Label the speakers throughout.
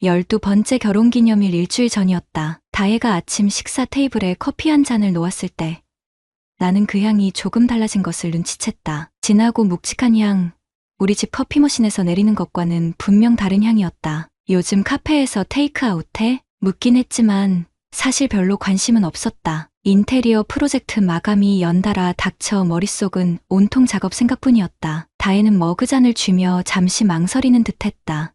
Speaker 1: 12번째 결혼기념일 일주일 전이었다. 다혜가 아침 식사 테이블에 커피 한 잔을 놓았을 때 나는 그 향이 조금 달라진 것을 눈치챘다. 진하고 묵직한 향, 우리 집 커피 머신에서 내리는 것과는 분명 다른 향이었다. 요즘 카페에서 테이크아웃해? 묻긴 했지만 사실 별로 관심은 없었다. 인테리어 프로젝트 마감이 연달아 닥쳐 머릿속은 온통 작업 생각뿐이었다. 다혜는 머그잔을 쥐며 잠시 망설이는 듯했다.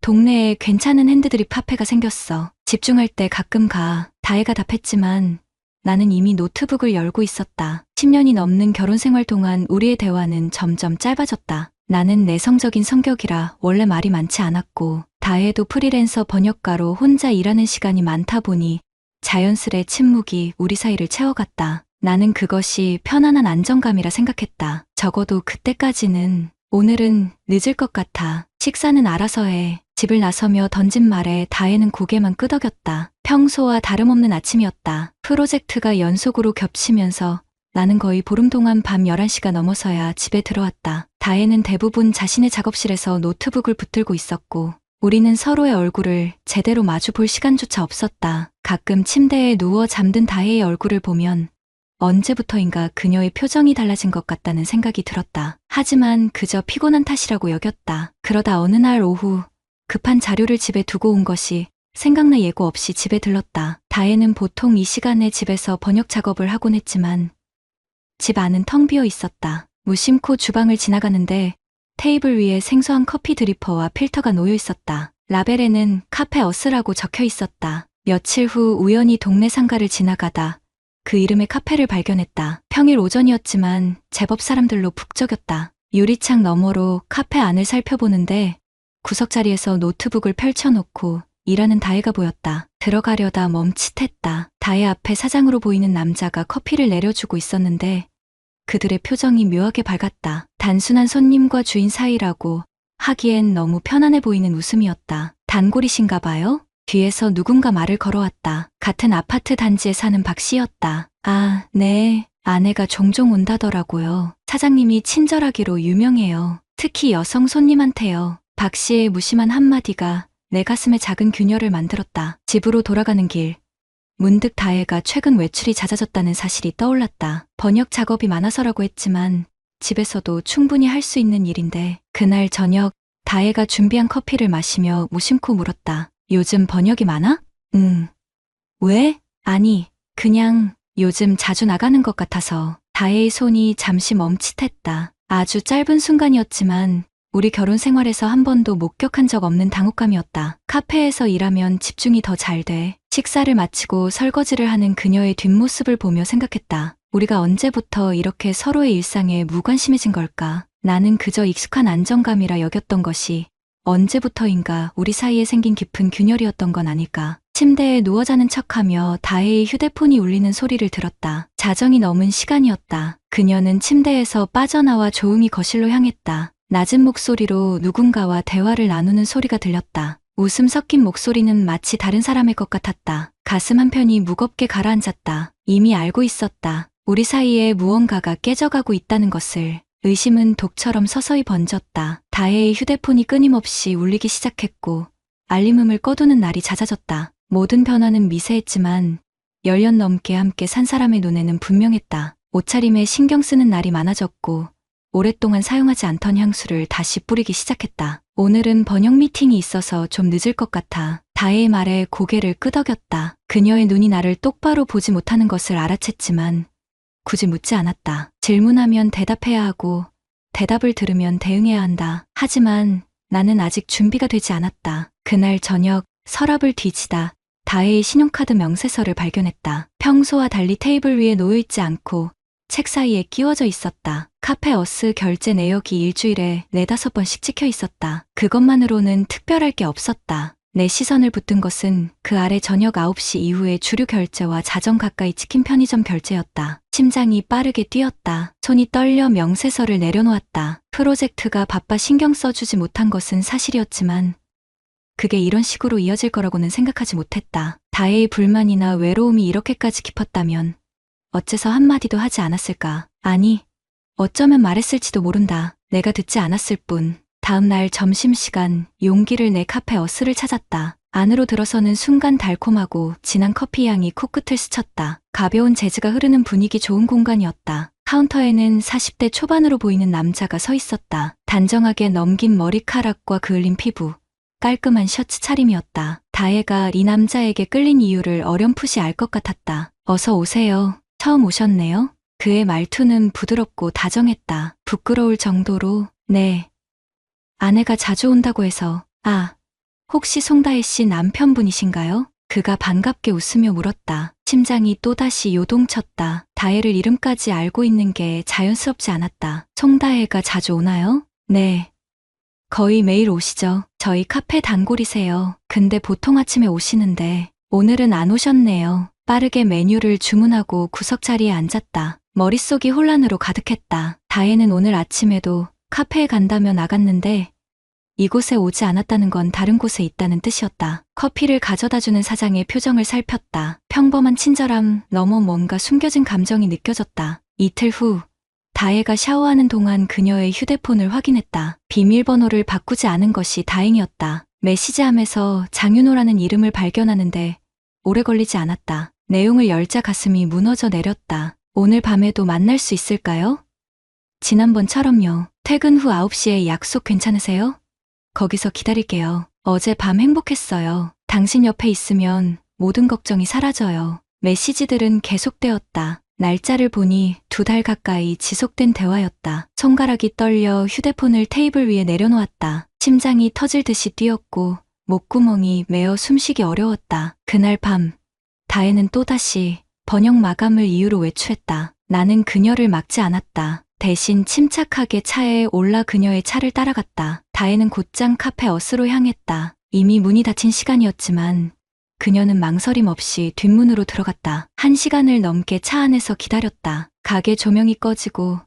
Speaker 1: 동네에 괜찮은 핸드드립 카페가 생겼어. 집중할 때 가끔 가. 다혜가 답했지만 나는 이미 노트북을 열고 있었다. 10년이 넘는 결혼 생활 동안 우리의 대화는 점점 짧아졌다. 나는 내성적인 성격이라 원래 말이 많지 않았고 다혜도 프리랜서 번역가로 혼자 일하는 시간이 많다 보니 자연스레 침묵이 우리 사이를 채워갔다. 나는 그것이 편안한 안정감이라 생각했다. 적어도 그때까지는. 오늘은 늦을 것 같아. 식사는 알아서 해. 집을 나서며 던진 말에 다혜는 고개만 끄덕였다. 평소와 다름없는 아침이었다. 프로젝트가 연속으로 겹치면서 나는 거의 보름 동안 밤 11시가 넘어서야 집에 들어왔다. 다혜는 대부분 자신의 작업실에서 노트북을 붙들고 있었고 우리는 서로의 얼굴을 제대로 마주 볼 시간조차 없었다. 가끔 침대에 누워 잠든 다혜의 얼굴을 보면 언제부터인가 그녀의 표정이 달라진 것 같다는 생각이 들었다. 하지만 그저 피곤한 탓이라고 여겼다. 그러다 어느 날 오후 급한 자료를 집에 두고 온 것이 생각나 예고 없이 집에 들렀다. 다혜는 보통 이 시간에 집에서 번역 작업을 하곤 했지만 집 안은 텅 비어 있었다. 무심코 주방을 지나가는데 테이블 위에 생소한 커피 드리퍼와 필터가 놓여 있었다. 라벨에는 카페 어스라고 적혀 있었다. 며칠 후 우연히 동네 상가를 지나가다 그 이름의 카페를 발견했다. 평일 오전이었지만 제법 사람들로 북적였다. 유리창 너머로 카페 안을 살펴보는데 구석자리에서 노트북을 펼쳐놓고 일하는 다혜가 보였다. 들어가려다 멈칫했다. 다혜 앞에 사장으로 보이는 남자가 커피를 내려주고 있었는데 그들의 표정이 묘하게 밝았다. 단순한 손님과 주인 사이라고 하기엔 너무 편안해 보이는 웃음이었다. 단골이신가 봐요? 뒤에서 누군가 말을 걸어왔다. 같은 아파트 단지에 사는 박 씨였다. 아, 네. 아내가 종종 온다더라고요. 사장님이 친절하기로 유명해요. 특히 여성 손님한테요. 박 씨의 무심한 한마디가 내 가슴에 작은 균열을 만들었다. 집으로 돌아가는 길. 문득 다혜가 최근 외출이 잦아졌다는 사실이 떠올랐다. 번역 작업이 많아서라고 했지만 집에서도 충분히 할 수 있는 일인데 그날 저녁 다혜가 준비한 커피를 마시며 무심코 물었다. 요즘 번역이 많아? 왜? 아니, 그냥 요즘 자주 나가는 것 같아서. 다혜의 손이 잠시 멈칫했다. 아주 짧은 순간이었지만 우리 결혼 생활에서 한 번도 목격한 적 없는 당혹감이었다. 카페에서 일하면 집중이 더 잘 돼. 식사를 마치고 설거지를 하는 그녀의 뒷모습을 보며 생각했다. 우리가 언제부터 이렇게 서로의 일상에 무관심해진 걸까? 나는 그저 익숙한 안정감이라 여겼던 것이 언제부터인가 우리 사이에 생긴 깊은 균열이었던 건 아닐까? 침대에 누워 자는 척하며 다혜의 휴대폰이 울리는 소리를 들었다. 자정이 넘은 시간이었다. 그녀는 침대에서 빠져나와 조용히 거실로 향했다. 낮은 목소리로 누군가와 대화를 나누는 소리가 들렸다. 웃음 섞인 목소리는 마치 다른 사람의 것 같았다. 가슴 한편이 무겁게 가라앉았다. 이미 알고 있었다. 우리 사이에 무언가가 깨져가고 있다는 것을. 의심은 독처럼 서서히 번졌다. 다혜의 휴대폰이 끊임없이 울리기 시작했고 알림음을 꺼두는 날이 잦아졌다. 모든 변화는 미세했지만 10년 넘게 함께 산 사람의 눈에는 분명했다. 옷차림에 신경 쓰는 날이 많아졌고 오랫동안 사용하지 않던 향수를 다시 뿌리기 시작했다. 오늘은 번역 미팅이 있어서 좀 늦을 것 같아. 다혜의 말에 고개를 끄덕였다. 그녀의 눈이 나를 똑바로 보지 못하는 것을 알아챘지만 굳이 묻지 않았다. 질문하면 대답해야 하고 대답을 들으면 대응해야 한다. 하지만 나는 아직 준비가 되지 않았다. 그날 저녁 서랍을 뒤지다 다혜의 신용카드 명세서를 발견했다. 평소와 달리 테이블 위에 놓여있지 않고 책 사이에 끼워져 있었다. 카페 어스 결제 내역이 일주일에 4~5번씩 찍혀 있었다. 그것만으로는 특별할 게 없었다. 내 시선을 붙든 것은 그 아래 저녁 9시 이후의 주류 결제와 자정 가까이 찍힌 편의점 결제였다. 심장이 빠르게 뛰었다. 손이 떨려 명세서를 내려놓았다. 프로젝트가 바빠 신경 써주지 못한 것은 사실이었지만 그게 이런 식으로 이어질 거라고는 생각하지 못했다. 다혜의 불만이나 외로움이 이렇게까지 깊었다면 어째서 한마디도 하지 않았을까? 아니, 어쩌면 말했을지도 모른다. 내가 듣지 않았을 뿐. 다음 날 점심시간 용기를 내 카페 어스를 찾았다. 안으로 들어서는 순간 달콤하고 진한 커피 향이 코끝을 스쳤다. 가벼운 재즈가 흐르는 분위기 좋은 공간이었다. 카운터에는 40대 초반으로 보이는 남자가 서 있었다. 단정하게 넘긴 머리카락과 그을린 피부, 깔끔한 셔츠 차림이었다. 다혜가 이 남자에게 끌린 이유를 어렴풋이 알 것 같았다. 어서 오세요. 처음 오셨네요. 그의 말투는 부드럽고 다정했다. 부끄러울 정도로. 네. 아내가 자주 온다고 해서. 아, 혹시 송다혜 씨 남편분이신가요? 그가 반갑게 웃으며 물었다. 심장이 또다시 요동쳤다. 다혜를 이름까지 알고 있는 게 자연스럽지 않았다. 송다혜가 자주 오나요? 네. 거의 매일 오시죠. 저희 카페 단골이세요. 근데 보통 아침에 오시는데 오늘은 안 오셨네요. 빠르게 메뉴를 주문하고 구석 자리에 앉았다. 머릿속이 혼란으로 가득했다. 다혜는 오늘 아침에도 카페에 간다며 나갔는데 이곳에 오지 않았다는 건 다른 곳에 있다는 뜻이었다. 커피를 가져다주는 사장의 표정을 살폈다. 평범한 친절함 너머 뭔가 숨겨진 감정이 느껴졌다. 이틀 후 다혜가 샤워하는 동안 그녀의 휴대폰을 확인했다. 비밀번호를 바꾸지 않은 것이 다행이었다. 메시지함에서 장윤호라는 이름을 발견하는데 오래 걸리지 않았다. 내용을 열자 가슴이 무너져 내렸다. 오늘 밤에도 만날 수 있을까요? 지난번처럼요. 퇴근 후 9시에 약속 괜찮으세요? 거기서 기다릴게요. 어젯밤 행복했어요. 당신 옆에 있으면 모든 걱정이 사라져요. 메시지들은 계속되었다. 날짜를 보니 2달 가까이 지속된 대화였다. 손가락이 떨려 휴대폰을 테이블 위에 내려놓았다. 심장이 터질 듯이 뛰었고 목구멍이 메어 숨쉬기 어려웠다. 그날 밤 다혜는 또다시 번역 마감을 이유로 외출했다. 나는 그녀를 막지 않았다. 대신 침착하게 차에 올라 그녀의 차를 따라갔다. 다혜는 곧장 카페 어스로 향했다. 이미 문이 닫힌 시간이었지만 그녀는 망설임 없이 뒷문으로 들어갔다. 1시간을 넘게 차 안에서 기다렸다. 가게 조명이 꺼지고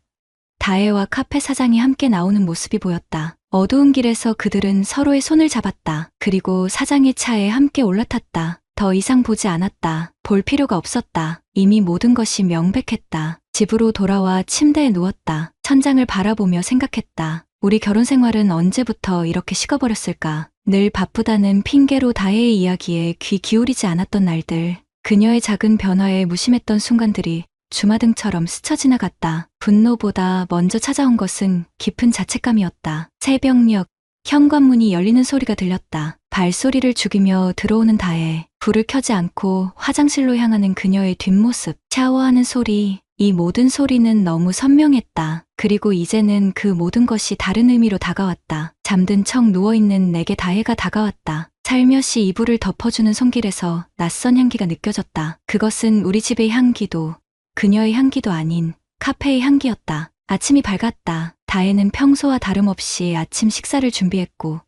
Speaker 1: 다혜와 카페 사장이 함께 나오는 모습이 보였다. 어두운 길에서 그들은 서로의 손을 잡았다. 그리고 사장의 차에 함께 올라탔다. 더 이상 보지 않았다. 볼 필요가 없었다. 이미 모든 것이 명백했다. 집으로 돌아와 침대에 누웠다. 천장을 바라보며 생각했다. 우리 결혼 생활은 언제부터 이렇게 식어버렸을까? 늘 바쁘다는 핑계로 다혜의 이야기에 귀 기울이지 않았던 날들. 그녀의 작은 변화에 무심했던 순간들이 주마등처럼 스쳐 지나갔다. 분노보다 먼저 찾아온 것은 깊은 자책감이었다. 새벽녘 현관문이 열리는 소리가 들렸다. 발소리를 죽이며 들어오는 다혜. 불을 켜지 않고 화장실로 향하는 그녀의 뒷모습. 샤워하는 소리. 이 모든 소리는 너무 선명했다. 그리고 이제는 그 모든 것이 다른 의미로 다가왔다. 잠든 척 누워있는 내게 다혜가 다가왔다. 살며시 이불을 덮어주는 손길에서 낯선 향기가 느껴졌다. 그것은 우리 집의 향기도 그녀의 향기도 아닌 카페의 향기였다. 아침이 밝았다. 다혜는 평소와 다름없이 아침 식사를 준비했고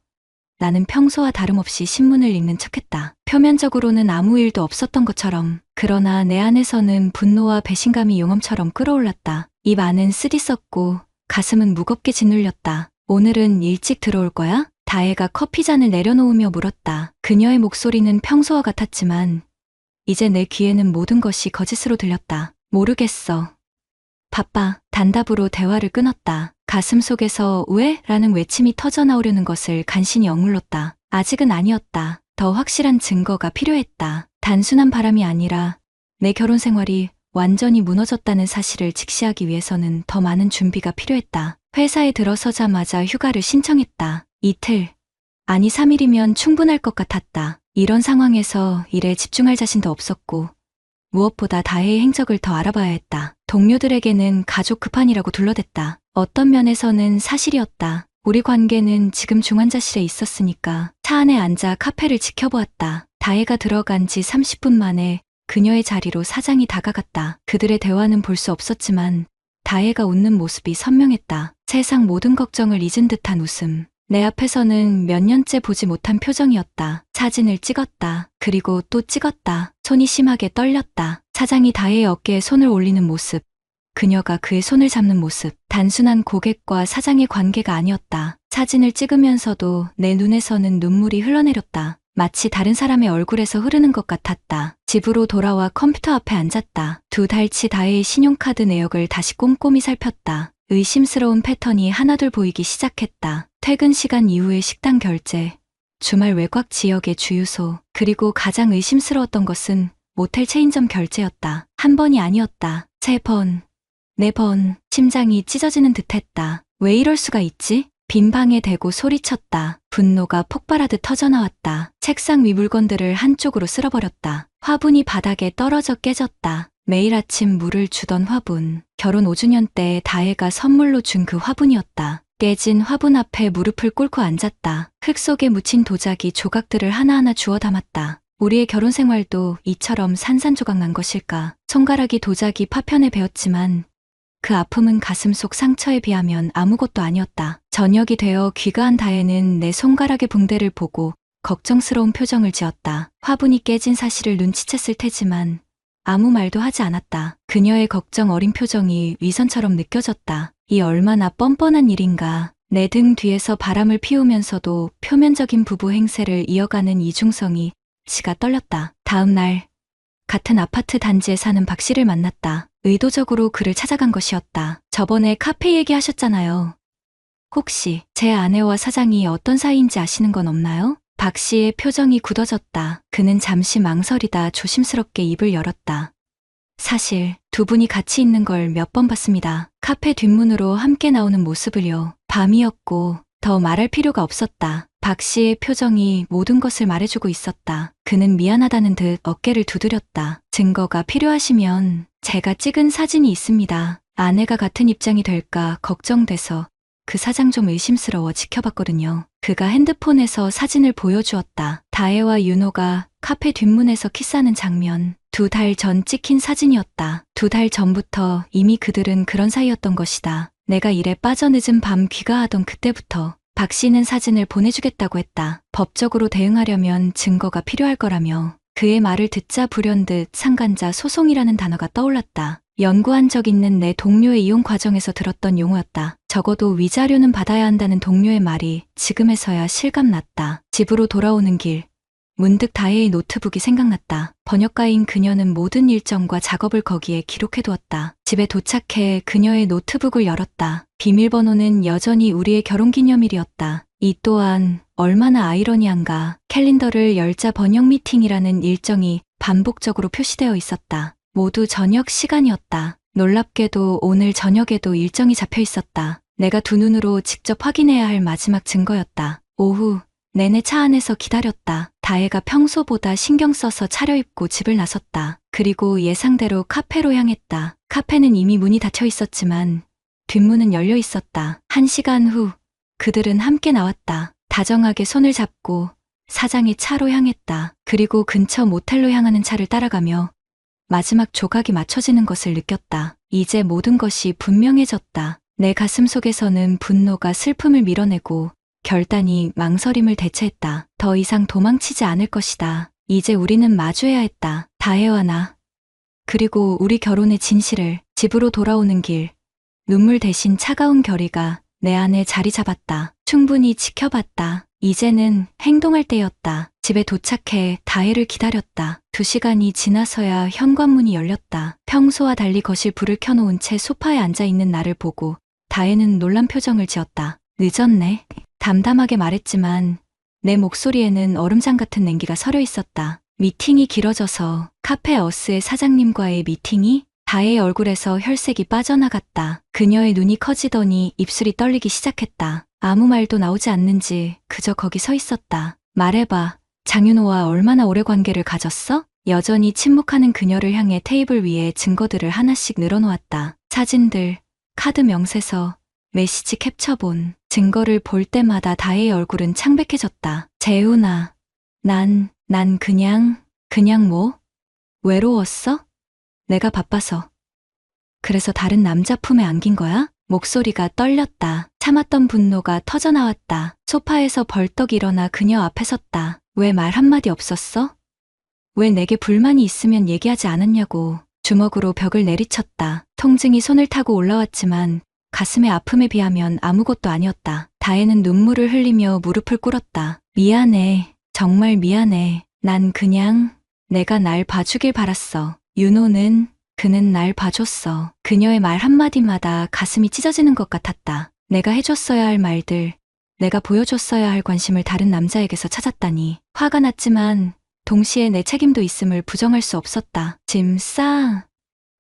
Speaker 1: 나는 평소와 다름없이 신문을 읽는 척했다. 표면적으로는 아무 일도 없었던 것처럼. 그러나 내 안에서는 분노와 배신감이 용암처럼 끓어올랐다. 입 안은 쓰디썼고 가슴은 무겁게 짓눌렸다. 오늘은 일찍 들어올 거야? 다혜가 커피잔을 내려놓으며 물었다. 그녀의 목소리는 평소와 같았지만 이제 내 귀에는 모든 것이 거짓으로 들렸다. 모르겠어. 바빠. 단답으로 대화를 끊었다. 가슴 속에서 왜? 라는 외침이 터져나오려는 것을 간신히 억눌렀다. 아직은 아니었다. 더 확실한 증거가 필요했다. 단순한 바람이 아니라 내 결혼 생활이 완전히 무너졌다는 사실을 직시하기 위해서는 더 많은 준비가 필요했다. 회사에 들어서자마자 휴가를 신청했다. 이틀, 아니 3일이면 충분할 것 같았다. 이런 상황에서 일에 집중할 자신도 없었고 무엇보다 다혜의 행적을 더 알아봐야 했다. 동료들에게는 가족 급한이라고 둘러댔다. 어떤 면에서는 사실이었다. 우리 관계는 지금 중환자실에 있었으니까. 차 안에 앉아 카페를 지켜보았다. 다혜가 들어간 지 30분 만에 그녀의 자리로 사장이 다가갔다. 그들의 대화는 볼 수 없었지만 다혜가 웃는 모습이 선명했다. 세상 모든 걱정을 잊은 듯한 웃음. 내 앞에서는 몇 년째 보지 못한 표정이었다. 사진을 찍었다. 그리고 또 찍었다. 손이 심하게 떨렸다. 사장이 다혜의 어깨에 손을 올리는 모습. 그녀가 그의 손을 잡는 모습. 단순한 고객과 사장의 관계가 아니었다. 사진을 찍으면서도 내 눈에서는 눈물이 흘러내렸다. 마치 다른 사람의 얼굴에서 흐르는 것 같았다. 집으로 돌아와 컴퓨터 앞에 앉았다. 2달치 다혜의 신용카드 내역을 다시 꼼꼼히 살폈다. 의심스러운 패턴이 하나둘 보이기 시작했다. 퇴근 시간 이후의 식당 결제, 주말 외곽 지역의 주유소, 그리고 가장 의심스러웠던 것은 모텔 체인점 결제였다. 한 번이 아니었다. 3번, 4번, 심장이 찢어지는 듯했다. 왜 이럴 수가 있지? 빈 방에 대고 소리쳤다. 분노가 폭발하듯 터져나왔다. 책상 위 물건들을 한쪽으로 쓸어버렸다. 화분이 바닥에 떨어져 깨졌다. 매일 아침 물을 주던 화분. 결혼 5주년 때 다혜가 선물로 준 그 화분이었다. 깨진 화분 앞에 무릎을 꿇고 앉았다. 흙 속에 묻힌 도자기 조각들을 하나하나 주워 담았다. 우리의 결혼 생활도 이처럼 산산조각 난 것일까? 손가락이 도자기 파편에 베었지만 그 아픔은 가슴 속 상처에 비하면 아무것도 아니었다. 저녁이 되어 귀가한 다혜는 내 손가락의 붕대를 보고 걱정스러운 표정을 지었다. 화분이 깨진 사실을 눈치챘을 테지만 아무 말도 하지 않았다. 그녀의 걱정 어린 표정이 위선처럼 느껴졌다. 이 얼마나 뻔뻔한 일인가. 내 등 뒤에서 바람을 피우면서도 표면적인 부부 행세를 이어가는 이중성이 치가 떨렸다. 다음 날 같은 아파트 단지에 사는 박 씨를 만났다. 의도적으로 그를 찾아간 것이었다. 저번에 카페 얘기하셨잖아요. 혹시 제 아내와 사장이 어떤 사이인지 아시는 건 없나요? 박 씨의 표정이 굳어졌다. 그는 잠시 망설이다 조심스럽게 입을 열었다. 사실 두 분이 같이 있는 걸 몇 번 봤습니다. 카페 뒷문으로 함께 나오는 모습을요. 밤이었고 더 말할 필요가 없었다. 박 씨의 표정이 모든 것을 말해주고 있었다. 그는 미안하다는 듯 어깨를 두드렸다. 증거가 필요하시면 제가 찍은 사진이 있습니다. 아내가 같은 입장이 될까 걱정돼서 그 사장 좀 의심스러워 지켜봤거든요. 그가 핸드폰에서 사진을 보여주었다. 다혜와 윤호가 카페 뒷문에서 키스하는 장면. 2달 전 찍힌 사진이었다. 2달 전부터 이미 그들은 그런 사이였던 것이다. 내가 일에 빠져 늦은 밤 귀가하던 그때부터 박 씨는 사진을 보내주겠다고 했다. 법적으로 대응하려면 증거가 필요할 거라며. 그의 말을 듣자 불현듯 상간자 소송이라는 단어가 떠올랐다. 연구한 적 있는 내 동료의 이혼 과정에서 들었던 용어였다. 적어도 위자료는 받아야 한다는 동료의 말이 지금에서야 실감났다. 집으로 돌아오는 길. 문득 다혜의 노트북이 생각났다. 번역가인 그녀는 모든 일정과 작업을 거기에 기록해두었다. 집에 도착해 그녀의 노트북을 열었다. 비밀번호는 여전히 우리의 결혼기념일이었다. 이 또한 얼마나 아이러니한가. 캘린더를 열자 번역 미팅이라는 일정이 반복적으로 표시되어 있었다. 모두 저녁 시간이었다. 놀랍게도 오늘 저녁에도 일정이 잡혀 있었다. 내가 두 눈으로 직접 확인해야 할 마지막 증거였다. 오후 내내 차 안에서 기다렸다. 다혜가 평소보다 신경 써서 차려입고 집을 나섰다. 그리고 예상대로 카페로 향했다. 카페는 이미 문이 닫혀 있었지만 뒷문은 열려 있었다. 1시간 후 그들은 함께 나왔다. 다정하게 손을 잡고 사장의 차로 향했다. 그리고 근처 모텔로 향하는 차를 따라가며 마지막 조각이 맞춰지는 것을 느꼈다. 이제 모든 것이 분명해졌다. 내 가슴 속에서는 분노가 슬픔을 밀어내고 결단이 망설임을 대체했다. 더 이상 도망치지 않을 것이다. 이제 우리는 마주해야 했다. 다혜와 나. 그리고 우리 결혼의 진실을. 집으로 돌아오는 길. 눈물 대신 차가운 결의가 내 안에 자리 잡았다. 충분히 지켜봤다. 이제는 행동할 때였다. 집에 도착해 다혜를 기다렸다. 2시간이 지나서야 현관문이 열렸다. 평소와 달리 거실 불을 켜놓은 채 소파에 앉아있는 나를 보고 다혜는 놀란 표정을 지었다. 늦었네. 담담하게 말했지만 내 목소리에는 얼음장 같은 냉기가 서려 있었다. 미팅이 길어져서 카페어스의 사장님과의 미팅이? 다혜의 얼굴에서 혈색이 빠져나갔다. 그녀의 눈이 커지더니 입술이 떨리기 시작했다. 아무 말도 나오지 않는지 그저 거기 서 있었다. 말해봐. 장윤호와 얼마나 오래 관계를 가졌어? 여전히 침묵하는 그녀를 향해 테이블 위에 증거들을 하나씩 늘어놓았다. 사진들, 카드 명세서, 메시지 캡처본. 증거를 볼 때마다 다혜의 얼굴은 창백해졌다. 재훈아, 난 그냥 뭐? 외로웠어? 내가 바빠서. 그래서 다른 남자 품에 안긴 거야? 목소리가 떨렸다. 참았던 분노가 터져나왔다. 소파에서 벌떡 일어나 그녀 앞에 섰다. 왜 말 한마디 없었어? 왜 내게 불만이 있으면 얘기하지 않았냐고. 주먹으로 벽을 내리쳤다. 통증이 손을 타고 올라왔지만 가슴의 아픔에 비하면 아무것도 아니었다. 다혜는 눈물을 흘리며 무릎을 꿇었다. 미안해. 정말 미안해. 난 그냥 내가 날 봐주길 바랐어. 윤호는 그는 날 봐줬어. 그녀의 말 한마디마다 가슴이 찢어지는 것 같았다. 내가 해줬어야 할 말들, 내가 보여줬어야 할 관심을 다른 남자에게서 찾았다니. 화가 났지만 동시에 내 책임도 있음을 부정할 수 없었다. 짐 싸.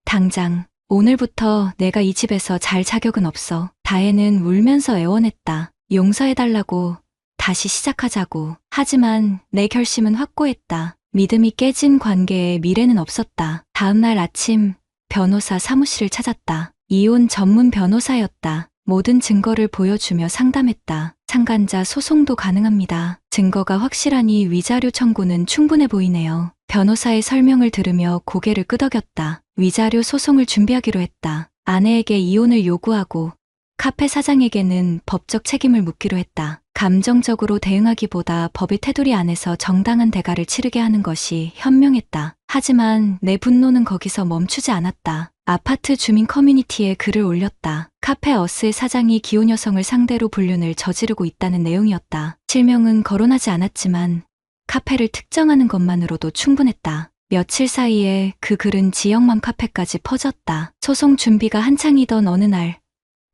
Speaker 1: 당장. 오늘부터 내가 이 집에서 잘 자격은 없어. 다혜는 울면서 애원했다. 용서해달라고, 다시 시작하자고. 하지만 내 결심은 확고했다. 믿음이 깨진 관계에 미래는 없었다. 다음 날 아침 변호사 사무실을 찾았다. 이혼 전문 변호사였다. 모든 증거를 보여주며 상담했다. 상간자 소송도 가능합니다. 증거가 확실하니 위자료 청구는 충분해 보이네요. 변호사의 설명을 들으며 고개를 끄덕였다. 위자료 소송을 준비하기로 했다. 아내에게 이혼을 요구하고 카페 사장에게는 법적 책임을 묻기로 했다. 감정적으로 대응하기보다 법의 테두리 안에서 정당한 대가를 치르게 하는 것이 현명했다. 하지만 내 분노는 거기서 멈추지 않았다. 아파트 주민 커뮤니티에 글을 올렸다. 카페 어스의 사장이 기혼 여성을 상대로 불륜을 저지르고 있다는 내용이었다. 실명은 거론하지 않았지만 카페를 특정하는 것만으로도 충분했다. 며칠 사이에 그 글은 지역맘 카페까지 퍼졌다. 소송 준비가 한창이던 어느 날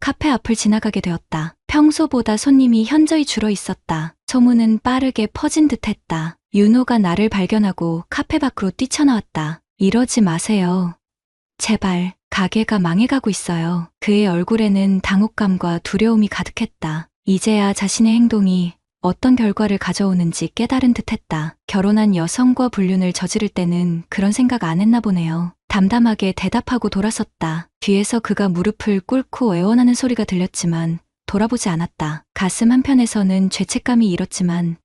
Speaker 1: 카페 앞을 지나가게 되었다. 평소보다 손님이 현저히 줄어 있었다. 소문은 빠르게 퍼진 듯했다. 윤호가 나를 발견하고 카페 밖으로 뛰쳐나왔다. 이러지 마세요. 제발, 가게가 망해가고 있어요. 그의 얼굴에는 당혹감과 두려움이 가득했다. 이제야 자신의 행동이 어떤 결과를 가져오는지 깨달은 듯했다. 결혼한 여성과 불륜을 저지를 때는 그런 생각 안 했나 보네요. 담담하게 대답하고 돌아섰다. 뒤에서 그가 무릎을 꿇고 애원하는 소리가 들렸지만 돌아보지 않았다. 가슴 한편에서는 죄책감이 일었지만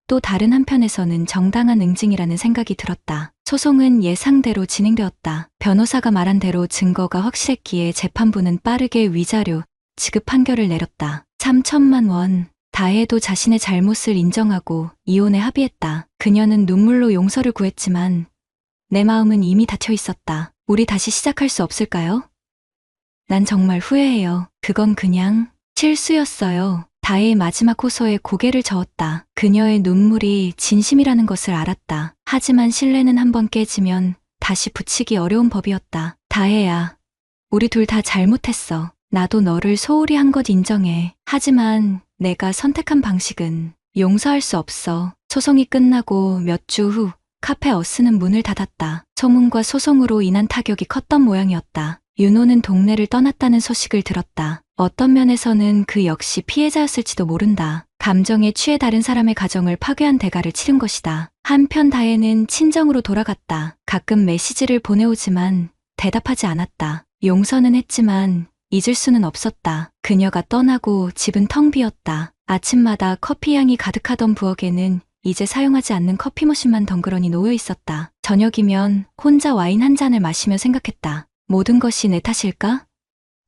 Speaker 1: 또 다른 한편에서는 정당한 응징이라는 생각이 들었다. 소송은 예상대로 진행되었다. 변호사가 말한 대로 증거가 확실했기에 재판부는 빠르게 위자료 지급 판결을 내렸다. 3천만 원. 다혜도 자신의 잘못을 인정하고 이혼에 합의했다. 그녀는 눈물로 용서를 구했지만 내 마음은 이미 닫혀 있었다. 우리 다시 시작할 수 없을까요? 난 정말 후회해요. 그건 그냥 실수였어요. 다혜의 마지막 호소에 고개를 저었다. 그녀의 눈물이 진심이라는 것을 알았다. 하지만 신뢰는 한번 깨지면 다시 붙이기 어려운 법이었다. 다혜야, 우리 둘 다 잘못했어. 나도 너를 소홀히 한 것 인정해. 하지만 내가 선택한 방식은 용서할 수 없어. 소송이 끝나고 몇 주 후 카페 어스는 문을 닫았다. 소문과 소송으로 인한 타격이 컸던 모양이었다. 윤호는 동네를 떠났다는 소식을 들었다. 어떤 면에서는 그 역시 피해자였을지도 모른다. 감정에 취해 다른 사람의 가정을 파괴한 대가를 치른 것이다. 한편 다혜는 친정으로 돌아갔다. 가끔 메시지를 보내오지만 대답하지 않았다. 용서는 했지만 잊을 수는 없었다. 그녀가 떠나고 집은 텅 비었다. 아침마다 커피 향이 가득하던 부엌에는 이제 사용하지 않는 커피 머신만 덩그러니 놓여 있었다. 저녁이면 혼자 와인 한 잔을 마시며 생각했다. 모든 것이 내 탓일까?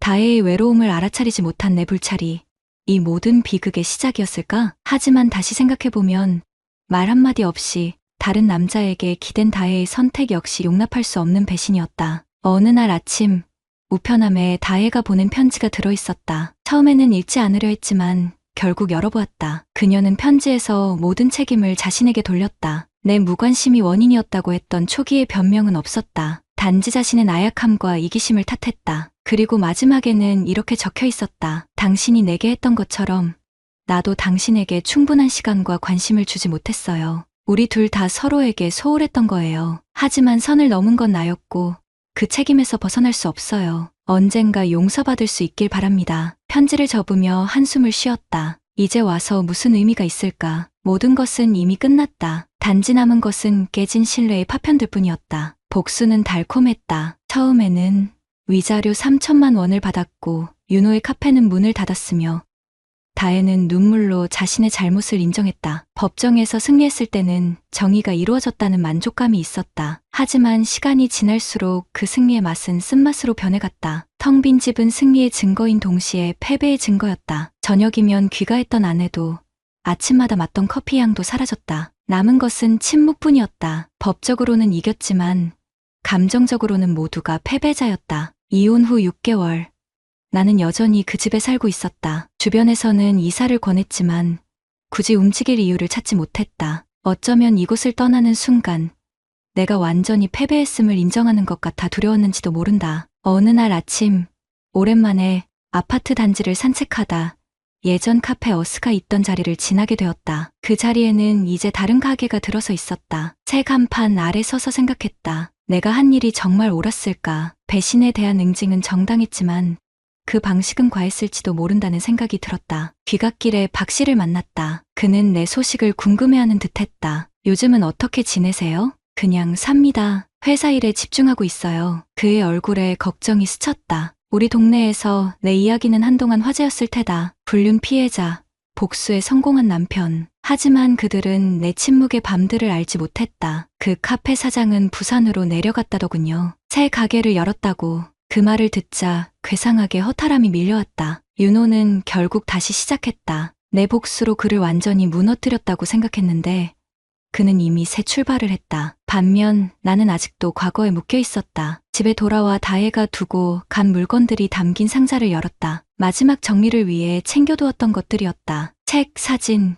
Speaker 1: 다혜의 외로움을 알아차리지 못한 내 불찰이 이 모든 비극의 시작이었을까? 하지만 다시 생각해보면 말 한마디 없이 다른 남자에게 기댄 다혜의 선택 역시 용납할 수 없는 배신이었다. 어느 날 아침 우편함에 다혜가 보낸 편지가 들어있었다. 처음에는 읽지 않으려 했지만 결국 열어보았다. 그녀는 편지에서 모든 책임을 자신에게 돌렸다. 내 무관심이 원인이었다고 했던 초기의 변명은 없었다. 단지 자신의 나약함과 이기심을 탓했다. 그리고 마지막에는 이렇게 적혀 있었다. 당신이 내게 했던 것처럼 나도 당신에게 충분한 시간과 관심을 주지 못했어요. 우리 둘 다 서로에게 소홀했던 거예요. 하지만 선을 넘은 건 나였고 그 책임에서 벗어날 수 없어요. 언젠가 용서받을 수 있길 바랍니다. 편지를 접으며 한숨을 쉬었다. 이제 와서 무슨 의미가 있을까? 모든 것은 이미 끝났다. 단지 남은 것은 깨진 신뢰의 파편들 뿐이었다. 복수는 달콤했다. 처음에는 위자료 3천만 원을 받았고 윤호의 카페는 문을 닫았으며 다혜는 눈물로 자신의 잘못을 인정했다. 법정에서 승리했을 때는 정의가 이루어졌다는 만족감이 있었다. 하지만 시간이 지날수록 그 승리의 맛은 쓴맛으로 변해갔다. 텅 빈 집은 승리의 증거인 동시에 패배의 증거였다. 저녁이면 귀가했던 아내도 아침마다 맡던 커피 향도 사라졌다. 남은 것은 침묵뿐이었다. 법적으로는 이겼지만 감정적으로는 모두가 패배자였다. 이혼 후 6개월. 나는 여전히 그 집에 살고 있었다. 주변에서는 이사를 권했지만 굳이 움직일 이유를 찾지 못했다. 어쩌면 이곳을 떠나는 순간 내가 완전히 패배했음을 인정하는 것 같아 두려웠는지도 모른다. 어느 날 아침, 오랜만에 아파트 단지를 산책하다 예전 카페 어스가 있던 자리를 지나게 되었다. 그 자리에는 이제 다른 가게가 들어서 있었다. 새 간판 아래 서서 생각했다. 내가 한 일이 정말 옳았을까? 배신에 대한 응징은 정당했지만 그 방식은 과했을지도 모른다는 생각이 들었다. 귀갓길에 박 씨를 만났다. 그는 내 소식을 궁금해하는 듯했다. 요즘은 어떻게 지내세요? 그냥 삽니다. 회사 일에 집중하고 있어요. 그의 얼굴에 걱정이 스쳤다. 우리 동네에서 내 이야기는 한동안 화제였을 테다. 불륜 피해자, 복수에 성공한 남편. 하지만 그들은 내 침묵의 밤들을 알지 못했다. 그 카페 사장은 부산으로 내려갔다더군요. 새 가게를 열었다고. 그 말을 듣자 괴상하게 허탈함이 밀려왔다. 윤호는 결국 다시 시작했다. 내 복수로 그를 완전히 무너뜨렸다고 생각했는데 그는 이미 새 출발을 했다. 반면 나는 아직도 과거에 묶여 있었다. 집에 돌아와 다혜가 두고 간 물건들이 담긴 상자를 열었다. 마지막 정리를 위해 챙겨두었던 것들이었다. 책, 사진,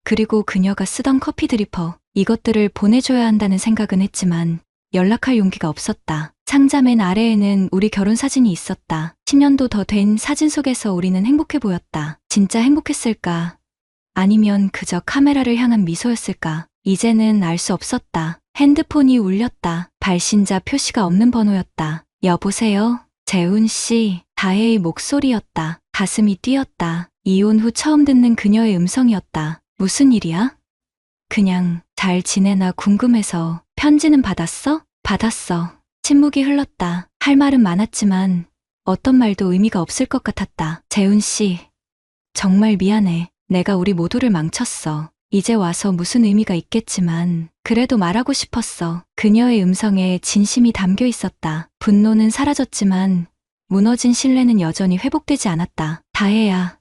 Speaker 1: 그리고 그녀가 쓰던 커피 드리퍼. 이것들을 보내줘야 한다는 생각은 했지만 연락할 용기가 없었다. 상자 맨 아래에는 우리 결혼 사진이 있었다. 10년도 더 된 사진 속에서 우리는 행복해 보였다. 진짜 행복했을까? 아니면 그저 카메라를 향한 미소였을까? 이제는 알 수 없었다. 핸드폰이 울렸다. 발신자 표시가 없는 번호였다. 여보세요? 재훈 씨. 다혜의 목소리였다. 가슴이 뛰었다. 이혼 후 처음 듣는 그녀의 음성이었다. 무슨 일이야? 그냥 잘 지내나 궁금해서. 편지는 받았어? 받았어. 침묵이 흘렀다. 할 말은 많았지만 어떤 말도 의미가 없을 것 같았다. 재훈 씨. 정말 미안해. 내가 우리 모두를 망쳤어. 이제 와서 무슨 의미가 있겠지만 그래도 말하고 싶었어. 그녀의 음성에 진심이 담겨 있었다. 분노는 사라졌지만 무너진 신뢰는 여전히 회복되지 않았다. 다혜야.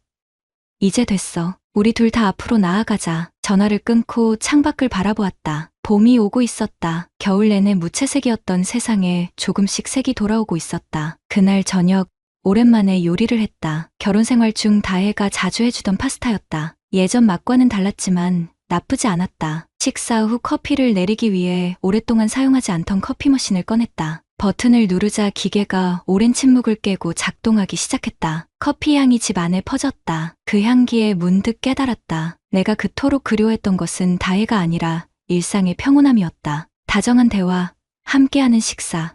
Speaker 1: 이제 됐어. 우리 둘 다 앞으로 나아가자. 전화를 끊고 창밖을 바라보았다. 봄이 오고 있었다. 겨울 내내 무채색이었던 세상에 조금씩 색이 돌아오고 있었다. 그날 저녁 오랜만에 요리를 했다. 결혼 생활 중 다혜가 자주 해주던 파스타였다. 예전 맛과는 달랐지만 나쁘지 않았다. 식사 후 커피를 내리기 위해 오랫동안 사용하지 않던 커피 머신을 꺼냈다. 버튼을 누르자 기계가 오랜 침묵을 깨고 작동하기 시작했다. 커피 향이 집 안에 퍼졌다. 그 향기에 문득 깨달았다. 내가 그토록 그리워했던 것은 다혜가 아니라 일상의 평온함이었다. 다정한 대화, 함께하는 식사,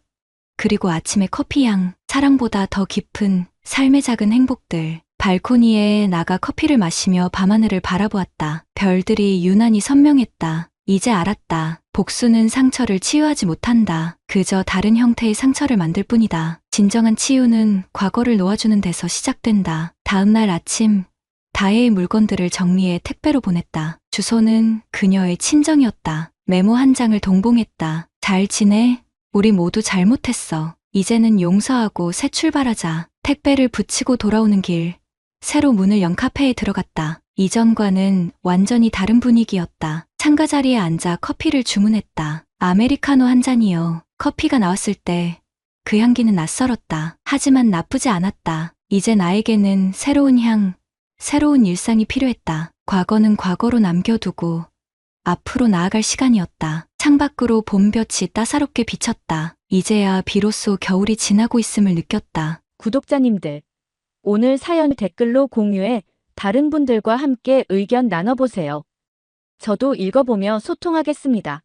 Speaker 1: 그리고 아침의 커피향, 사랑보다 더 깊은 삶의 작은 행복들. 발코니에 나가 커피를 마시며 밤하늘을 바라보았다. 별들이 유난히 선명했다. 이제 알았다. 복수는 상처를 치유하지 못한다. 그저 다른 형태의 상처를 만들 뿐이다. 진정한 치유는 과거를 놓아주는 데서 시작된다. 다음 날 아침, 다혜의 물건들을 정리해 택배로 보냈다. 주소는 그녀의 친정이었다. 메모 한 장을 동봉했다. 잘 지내? 우리 모두 잘못했어. 이제는 용서하고 새 출발하자. 택배를 붙이고 돌아오는 길, 새로 문을 연 카페에 들어갔다. 이전과는 완전히 다른 분위기였다. 창가 자리에 앉아 커피를 주문했다. 아메리카노 한 잔이요. 커피가 나왔을 때 그 향기는 낯설었다. 하지만 나쁘지 않았다. 이제 나에게는 새로운 향, 새로운 일상이 필요했다. 과거는 과거로 남겨두고 앞으로 나아갈 시간이었다. 창밖으로 봄볕이 따사롭게 비쳤다. 이제야 비로소 겨울이 지나고 있음을 느꼈다.
Speaker 2: 구독자님들, 오늘 사연 댓글로 공유해 다른 분들과 함께 의견 나눠보세요. 저도 읽어보며 소통하겠습니다.